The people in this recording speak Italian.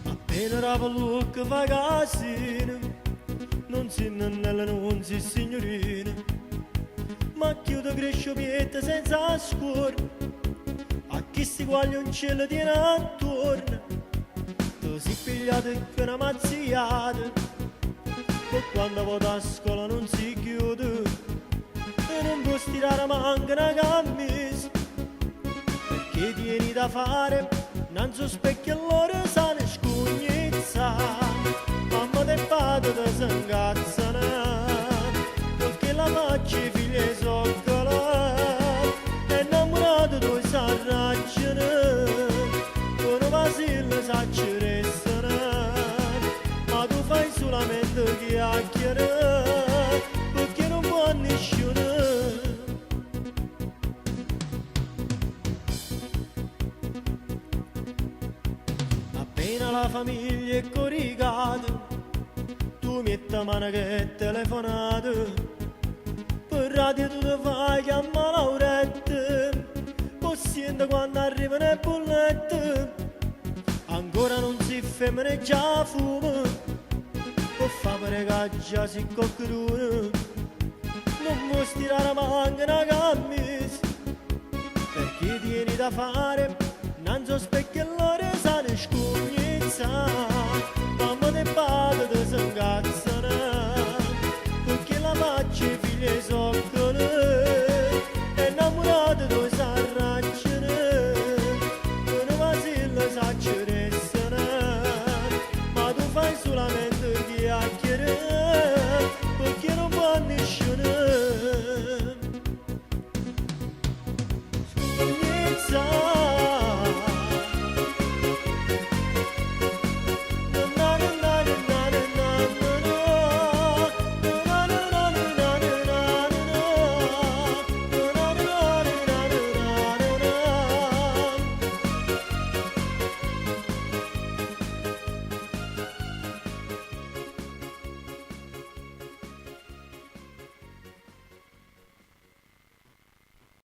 Appena rava lucca fa casino, non si nannella, non si signorina, ma chiudo cresce pietta senza scuola, a chi si guaglia un cielo tiene attorno, tu si pigliate che una mazziata, poi quando vado a scuola non si chiude, e non può stirare manca una camisa, perché tieni da fare, non so specchio allora sane scugnizza, mamma del padre ti si incazzano, perché la faccia i figli soccola, e innamorato tu si arraggiano, con vasilla si restano, ma tu fai solamente chiacchiere, perché non può nessuno. Appena la famiglia è coricata, tu metti a mano che è telefonata, per radio tu ti fai chiamare Lauretta, poi senti quando arrivano le bollette, ancora non si femmine già fumo, può fare che già si coccherone, non può stirare manca una camisa, perché tieni da fare, non so specchio allora sane scugnizza, mamma del padre ti si incazzano, perché la faccia i figli sono